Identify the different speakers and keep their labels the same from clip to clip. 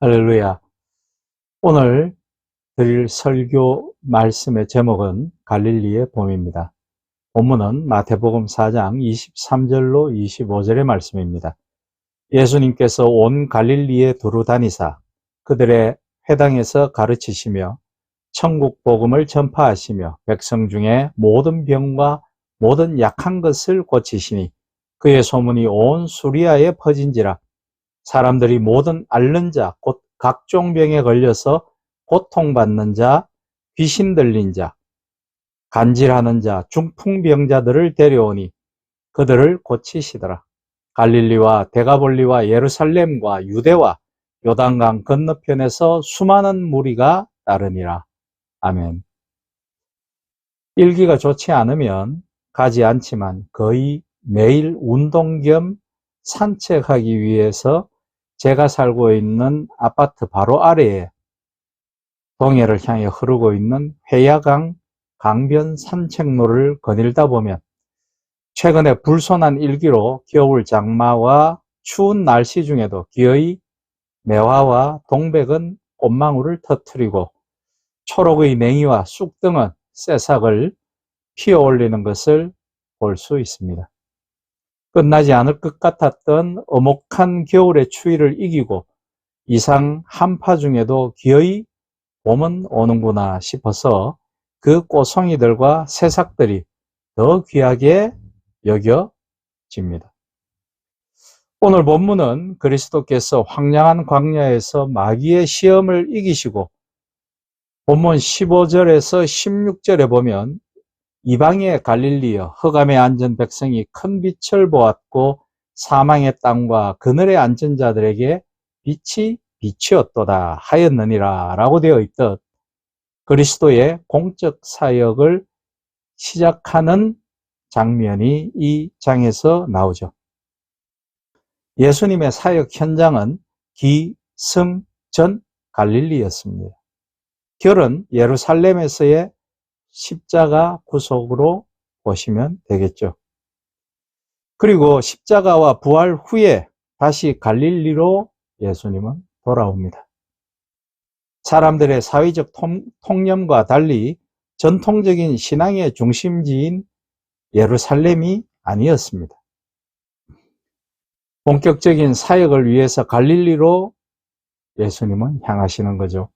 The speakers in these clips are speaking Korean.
Speaker 1: 할렐루야. 오늘 드릴 설교 말씀의 제목은 갈릴리의 봄입니다. 본문은 마태복음 4장 23절로 25절의 말씀입니다. 예수님께서 온 갈릴리에 두루 다니사 그들의 회당에서 가르치시며 천국 복음을 전파하시며 백성 중에 모든 병과 모든 약한 것을 고치시니 그의 소문이 온 수리아에 퍼진지라. 사람들이 모든 앓는 자, 곧 각종 병에 걸려서 고통받는 자, 귀신 들린 자, 간질하는 자, 중풍병자들을 데려오니 그들을 고치시더라. 갈릴리와 데가볼리와 예루살렘과 유대와 요단강 건너편에서 수많은 무리가 따르니라. 아멘. 일기가 좋지 않으면 가지 않지만 거의 매일 운동 겸 산책하기 위해서 제가 살고 있는 아파트 바로 아래에 동해를 향해 흐르고 있는 회야강 강변 산책로를 거닐다 보면 최근에 불손한 일기로 겨울 장마와 추운 날씨 중에도 기어이 매화와 동백은 꽃망울을 터뜨리고 초록의 냉이와 쑥 등은 새싹을 피어올리는 것을 볼 수 있습니다. 끝나지 않을 것 같았던 엄혹한 겨울의 추위를 이기고 이상 한파 중에도 기어이 봄은 오는구나 싶어서 그 꽃송이들과 새싹들이 더 귀하게 여겨집니다. 오늘 본문은 그리스도께서 황량한 광야에서 마귀의 시험을 이기시고 본문 15절에서 16절에 보면 이방의 갈릴리여 흑암에 앉은 백성이 큰 빛을 보았고 사망의 땅과 그늘에 앉은 자들에게 빛이 비치었도다 하였느니라 라고 되어 있듯 그리스도의 공적 사역을 시작하는 장면이 이 장에서 나오죠. 예수님의 사역 현장은 기승전 갈릴리였습니다. 결은 예루살렘에서의 십자가 구속으로 보시면 되겠죠. 그리고 십자가와 부활 후에 다시 갈릴리로 예수님은 돌아옵니다. 사람들의 사회적 통념과 달리 전통적인 신앙의 중심지인 예루살렘이 아니었습니다. 본격적인 사역을 위해서 갈릴리로 예수님은 향하시는 거죠.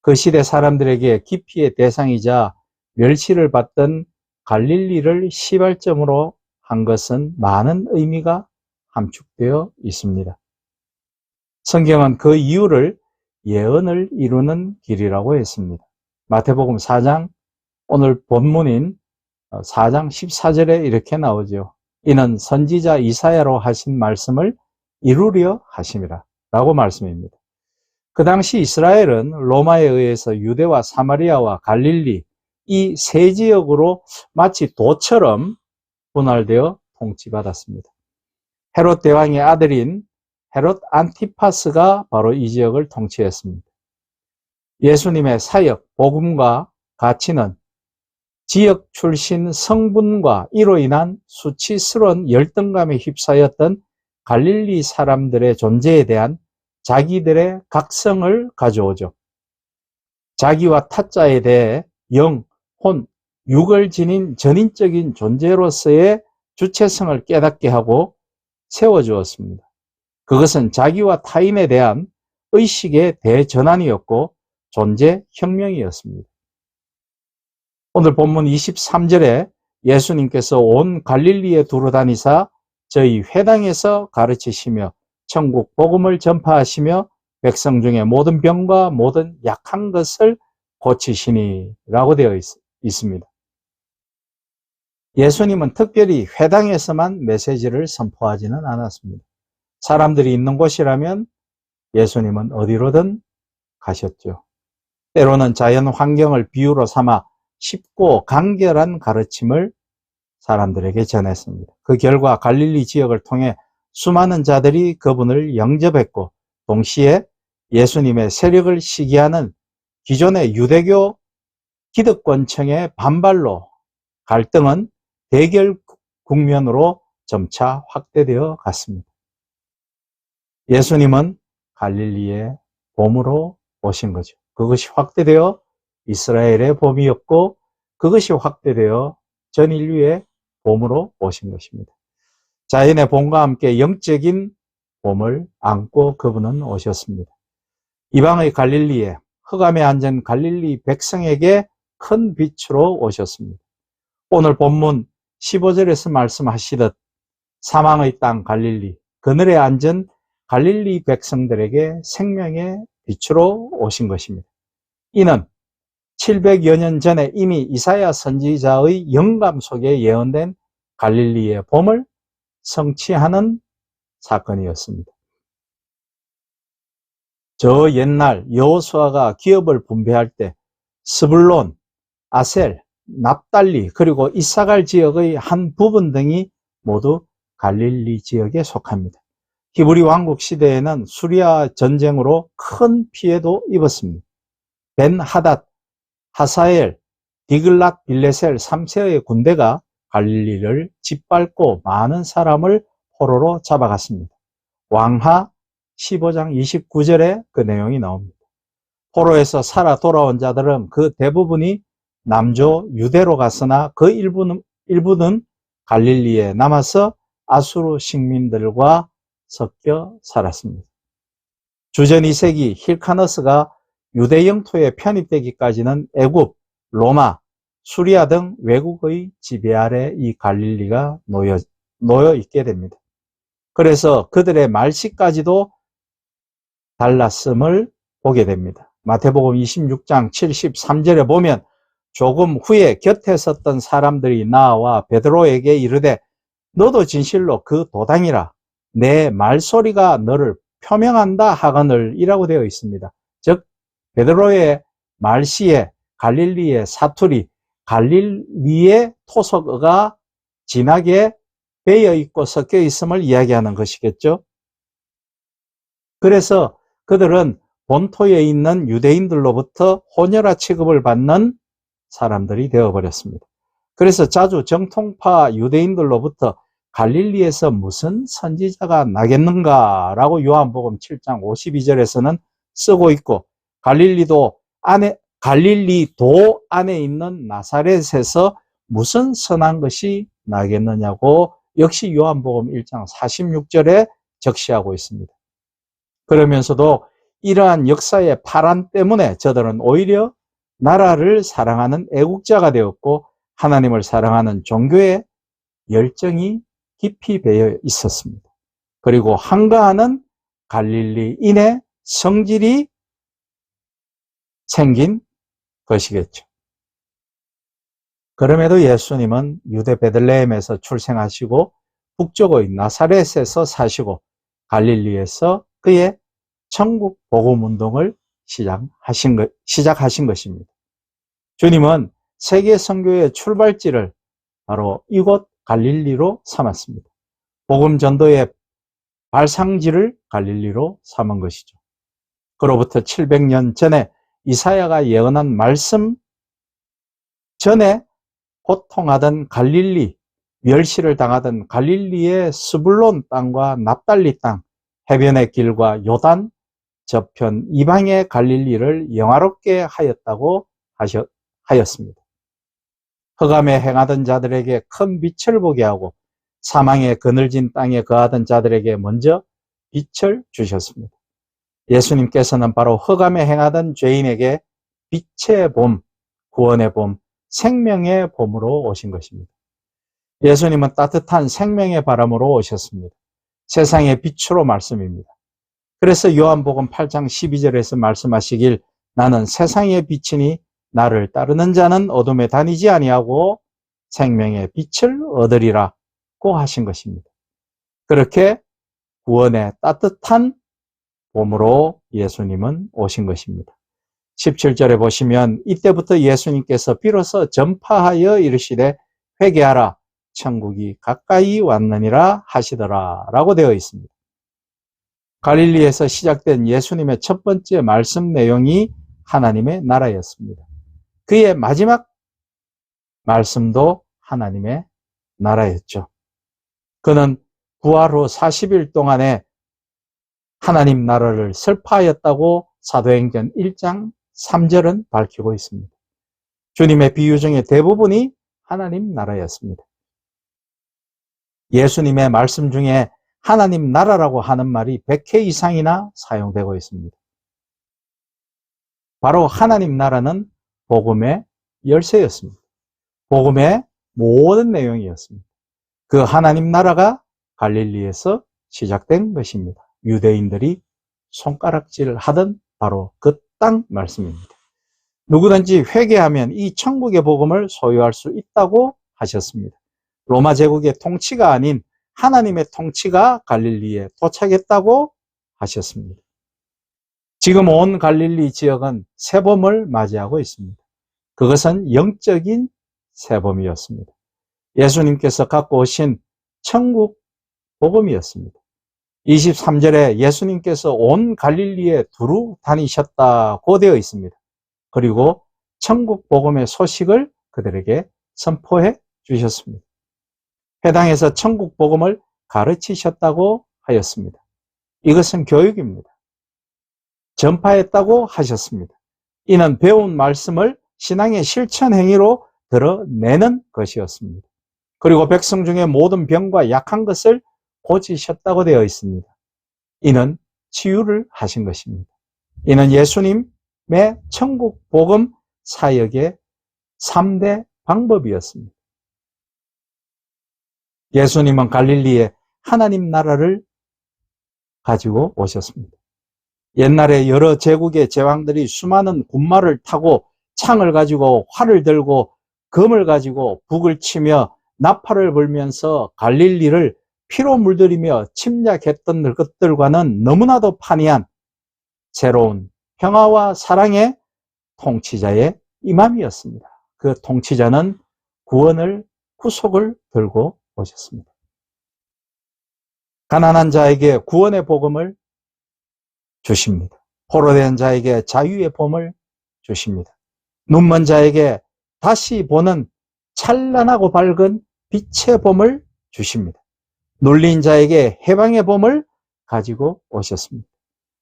Speaker 1: 그 시대 사람들에게 기피의 대상이자 멸시를 받던 갈릴리를 시발점으로 한 것은 많은 의미가 함축되어 있습니다. 성경은 그 이유를 예언을 이루는 길이라고 했습니다. 마태복음 4장 오늘 본문인 4장 14절에 이렇게 나오죠. 이는 선지자 이사야로 하신 말씀을 이루려 하심이라 라고 말씀입니다. 그 당시 이스라엘은 로마에 의해서 유대와 사마리아와 갈릴리 이 세 지역으로 마치 도처럼 분할되어 통치받았습니다. 헤롯 대왕의 아들인 헤롯 안티파스가 바로 이 지역을 통치했습니다. 예수님의 사역, 복음과 가치는 지역 출신 성분과 이로 인한 수치스러운 열등감에 휩싸였던 갈릴리 사람들의 존재에 대한 자기들의 각성을 가져오죠. 자기와 타자에 대해 영, 혼, 육을 지닌 전인적인 존재로서의 주체성을 깨닫게 하고 세워주었습니다. 그것은 자기와 타인에 대한 의식의 대전환이었고 존재혁명이었습니다. 오늘 본문 23절에 예수님께서 온 갈릴리에 두루 다니사 저희 회당에서 가르치시며 천국 복음을 전파하시며 백성 중에 모든 병과 모든 약한 것을 고치시니 라고 되어 있습니다. 예수님은 특별히 회당에서만 메시지를 선포하지는 않았습니다. 사람들이 있는 곳이라면 예수님은 어디로든 가셨죠. 때로는 자연 환경을 비유로 삼아 쉽고 간결한 가르침을 사람들에게 전했습니다. 그 결과 갈릴리 지역을 통해 수많은 자들이 그분을 영접했고 동시에 예수님의 세력을 시기하는 기존의 유대교 기득권층의 반발로 갈등은 대결 국면으로 점차 확대되어 갔습니다. 예수님은 갈릴리의 봄으로 오신 거죠. 그것이 확대되어 이스라엘의 봄이었고 그것이 확대되어 전 인류의 봄으로 오신 것입니다. 자연의 봄과 함께 영적인 봄을 안고 그분은 오셨습니다. 이방의 갈릴리에 흑암에 앉은 갈릴리 백성에게 큰 빛으로 오셨습니다. 오늘 본문 15절에서 말씀하시듯 사망의 땅 갈릴리, 그늘에 앉은 갈릴리 백성들에게 생명의 빛으로 오신 것입니다. 이는 700여 년 전에 이미 이사야 선지자의 영감 속에 예언된 갈릴리의 봄을 성취하는 사건이었습니다. 저 옛날 여호수아가 기업을 분배할 때 스불론, 아셀, 납달리 그리고 이사갈 지역의 한 부분 등이 모두 갈릴리 지역에 속합니다. 히브리 왕국 시대에는 수리아 전쟁으로 큰 피해도 입었습니다. 벤 하닷, 하사엘, 디글락 빌레셀 3세의 군대가 갈릴리를 짓밟고 많은 사람을 포로로 잡아갔습니다. 왕하 15장 29절에 그 내용이 나옵니다. 포로에서 살아 돌아온 자들은 그 대부분이 남조 유대로 갔으나 그 일부는 갈릴리에 남아서 아수르 식민들과 섞여 살았습니다. 주전 2세기 힐카너스가 유대 영토에 편입되기까지는 애굽, 로마, 수리아 등 외국의 지배 아래 이 갈릴리가 놓여 있게 됩니다. 그래서 그들의 말씨까지도 달랐음을 보게 됩니다. 마태복음 26장 73절에 보면 조금 후에 곁에 섰던 사람들이 나와 베드로에게 이르되 너도 진실로 그 도당이라 내 말소리가 너를 표명한다 하거늘 이라고 되어 있습니다. 즉 베드로의 말씨에 갈릴리의 사투리, 갈릴리의 토속어가 진하게 배어 있고 섞여 있음을 이야기하는 것이겠죠. 그래서 그들은 본토에 있는 유대인들로부터 혼혈아 취급을 받는 사람들이 되어버렸습니다. 그래서 자주 정통파 유대인들로부터 갈릴리에서 무슨 선지자가 나겠는가라고 요한복음 7장 52절에서는 쓰고 있고 갈릴리도 안에 있는 나사렛에서 무슨 선한 것이 나겠느냐고 역시 요한복음 1장 46절에 적시하고 있습니다. 그러면서도 이러한 역사의 파란 때문에 저들은 오히려 나라를 사랑하는 애국자가 되었고 하나님을 사랑하는 종교의 열정이 깊이 배어 있었습니다. 그리고 한가하는 갈릴리인의 성질이 생긴 것이겠죠. 그럼에도 예수님은 유대 베들레헴에서 출생하시고 북쪽의 나사렛에서 사시고 갈릴리에서 그의 천국 복음 운동을 시작하신 것입니다. 주님은 세계 선교의 출발지를 바로 이곳 갈릴리로 삼았습니다. 복음 전도의 발상지를 갈릴리로 삼은 것이죠. 그로부터 700년 전에 이사야가 예언한 말씀 전에 고통하던 갈릴리, 멸시를 당하던 갈릴리의 스불론 땅과 납달리 땅, 해변의 길과 요단 저편 이방의 갈릴리를 영화롭게 하였다고 하였습니다. 흑암에 행하던 자들에게 큰 빛을 보게 하고 사망의 그늘진 땅에 거하던 자들에게 먼저 빛을 주셨습니다. 예수님께서는 바로 흑암에 행하던 죄인에게 빛의 봄, 구원의 봄, 생명의 봄으로 오신 것입니다. 예수님은 따뜻한 생명의 바람으로 오셨습니다. 세상의 빛으로 말씀입니다. 그래서 요한복음 8장 12절에서 말씀하시길 나는 세상의 빛이니 나를 따르는 자는 어둠에 다니지 아니하고 생명의 빛을 얻으리라고 하신 것입니다. 그렇게 구원의 따뜻한 봄으로 예수님은 오신 것입니다. 17절에 보시면 이때부터 예수님께서 비로소 전파하여 이르시되 회개하라 천국이 가까이 왔느니라 하시더라 라고 되어 있습니다. 갈릴리에서 시작된 예수님의 첫 번째 말씀 내용이 하나님의 나라였습니다. 그의 마지막 말씀도 하나님의 나라였죠. 그는 부활 후 40일 동안에 하나님 나라를 설파하였다고 사도행전 1장 3절은 밝히고 있습니다. 주님의 비유 중에 대부분이 하나님 나라였습니다. 예수님의 말씀 중에 하나님 나라라고 하는 말이 100회 이상이나 사용되고 있습니다. 바로 하나님 나라는 복음의 열쇠였습니다. 복음의 모든 내용이었습니다. 그 하나님 나라가 갈릴리에서 시작된 것입니다. 유대인들이 손가락질을 하던 바로 그 땅 말씀입니다. 누구든지 회개하면 이 천국의 복음을 소유할 수 있다고 하셨습니다. 로마 제국의 통치가 아닌 하나님의 통치가 갈릴리에 도착했다고 하셨습니다. 지금 온 갈릴리 지역은 세범을 맞이하고 있습니다. 그것은 영적인 세범이었습니다. 예수님께서 갖고 오신 천국 복음이었습니다. 23절에 예수님께서 온 갈릴리에 두루 다니셨다고 되어 있습니다. 그리고 천국 복음의 소식을 그들에게 선포해 주셨습니다. 회당에서 천국 복음을 가르치셨다고 하였습니다. 이것은 교육입니다. 전파했다고 하셨습니다. 이는 배운 말씀을 신앙의 실천 행위로 드러내는 것이었습니다. 그리고 백성 중에 모든 병과 약한 것을 고치셨다고 되어 있습니다. 이는 치유를 하신 것입니다. 이는 예수님의 천국 복음 사역의 3대 방법이었습니다. 예수님은 갈릴리에 하나님 나라를 가지고 오셨습니다. 옛날에 여러 제국의 제왕들이 수많은 군마를 타고 창을 가지고 활을 들고 검을 가지고 북을 치며 나팔을 불면서 갈릴리를 피로 물들이며 침략했던 것들과는 너무나도 판이한 새로운 평화와 사랑의 통치자의 임함이었습니다. 그 통치자는 구원을, 구속을 들고 오셨습니다. 가난한 자에게 구원의 복음을 주십니다. 포로된 자에게 자유의 복음을 주십니다. 눈먼 자에게 다시 보는 찬란하고 밝은 빛의 복음을 주십니다. 눌린 자에게 해방의 복음을 가지고 오셨습니다.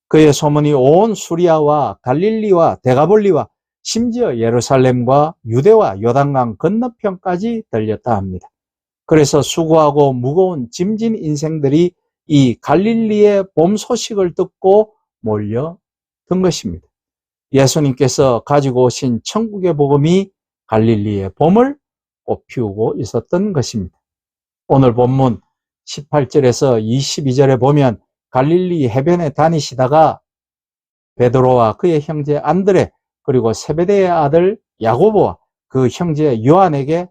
Speaker 1: 그의 소문이 온 수리아와 갈릴리와 데가볼리와 심지어 예루살렘과 유대와 요단강 건너편까지 들렸다 합니다. 그래서 수고하고 무거운 짐진 인생들이 이 갈릴리의 봄 소식을 듣고 몰려든 것입니다. 예수님께서 가지고 오신 천국의 복음이 갈릴리의 봄을 꽃피우고 있었던 것입니다. 오늘 본문 18절에서 22절에 보면 갈릴리 해변에 다니시다가 베드로와 그의 형제 안드레 그리고 세베대의 아들 야고보와 그 형제 요한에게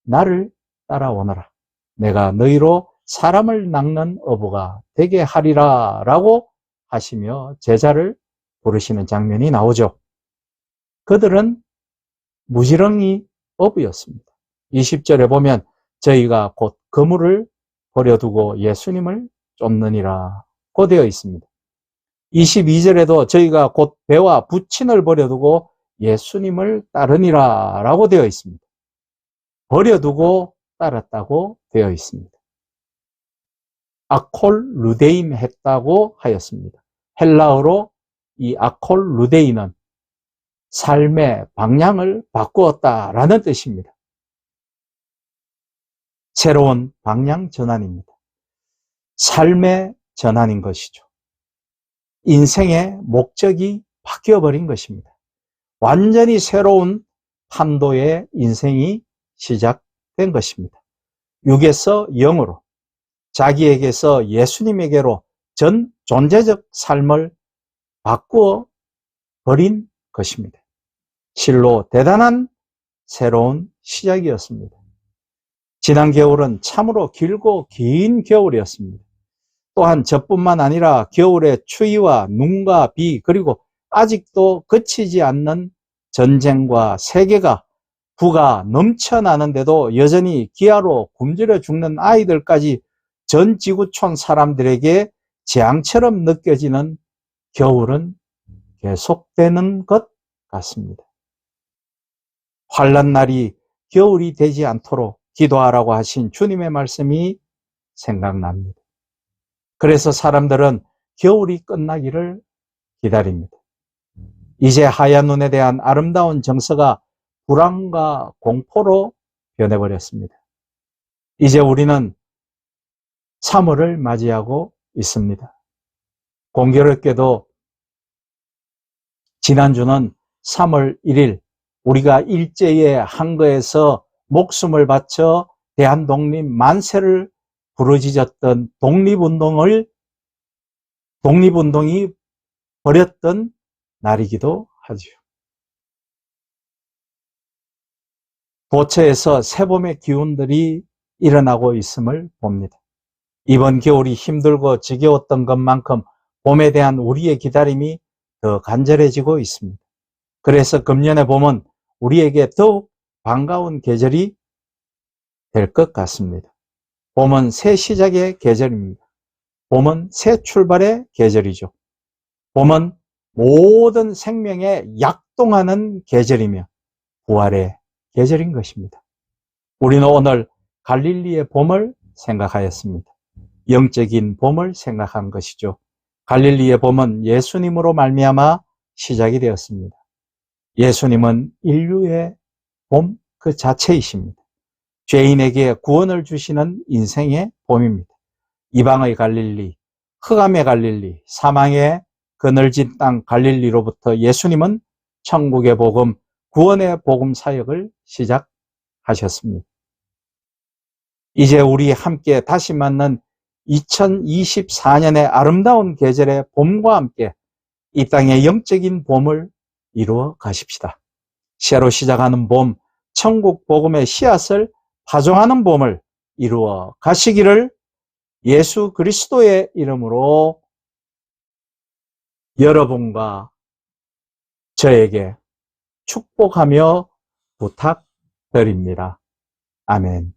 Speaker 1: 나를 따라오너라. 내가 너희로 사람을 낚는 어부가 되게 하리라 라고 하시며 제자를 부르시는 장면이 나오죠. 그들은 무지렁이 어부였습니다. 20절에 보면 저희가 곧 그물을 버려두고 예수님을 쫓느니라고 되어 있습니다. 22절에도 저희가 곧 배와 부친을 버려두고 예수님을 따르니라 라고 되어 있습니다. 버려두고 따랐다고 되어 있습니다. 아콜 루데임 했다고 하였습니다. 헬라어로 이 아콜 루데이는 삶의 방향을 바꾸었다라는 뜻입니다. 새로운 방향 전환입니다. 삶의 전환인 것이죠. 인생의 목적이 바뀌어버린 것입니다. 완전히 새로운 판도의 인생이 시작된 것입니다. 육에서 영으로, 자기에게서 예수님에게로 전 존재적 삶을 바꾸어 버린 것입니다. 실로 대단한 새로운 시작이었습니다. 지난 겨울은 참으로 길고 긴 겨울이었습니다. 또한 저뿐만 아니라 겨울의 추위와 눈과 비 그리고 아직도 그치지 않는 전쟁과 세계가 부가 넘쳐나는데도 여전히 기아로 굶주려 죽는 아이들까지 전 지구촌 사람들에게 재앙처럼 느껴지는 겨울은 계속되는 것 같습니다. 환난날이 겨울이 되지 않도록 기도하라고 하신 주님의 말씀이 생각납니다. 그래서 사람들은 겨울이 끝나기를 기다립니다. 이제 하얀 눈에 대한 아름다운 정서가 불안과 공포로 변해버렸습니다. 이제 우리는 3월을 맞이하고 있습니다. 공교롭게도 지난주는 3월 1일 우리가 일제의 한거에서 목숨을 바쳐 대한독립 만세를 부르짖었던 독립운동이 벌였던 날이기도 하죠. 도처에서 새봄의 기운들이 일어나고 있음을 봅니다. 이번 겨울이 힘들고 지겨웠던 것만큼 봄에 대한 우리의 기다림이 더 간절해지고 있습니다. 그래서 금년의 봄은 우리에게 더욱 반가운 계절이 될 것 같습니다. 봄은 새 시작의 계절입니다. 봄은 새 출발의 계절이죠. 봄은 모든 생명에 약동하는 계절이며 부활의 계절인 것입니다. 우리는 오늘 갈릴리의 봄을 생각하였습니다. 영적인 봄을 생각한 것이죠. 갈릴리의 봄은 예수님으로 말미암아 시작이 되었습니다. 예수님은 인류의 봄 그 자체이십니다. 죄인에게 구원을 주시는 인생의 봄입니다. 이방의 갈릴리, 흑암의 갈릴리, 사망의 그늘진 땅 갈릴리로부터 예수님은 천국의 복음, 구원의 복음 사역을 시작하셨습니다. 이제 우리 함께 다시 만난 2024년의 아름다운 계절의 봄과 함께 이 땅의 영적인 봄을 이루어 가십시다. 새로 시작하는 봄, 천국 복음의 씨앗을 파종하는 봄을 이루어 가시기를 예수 그리스도의 이름으로 여러분과 저에게 축복하며 부탁드립니다. 아멘.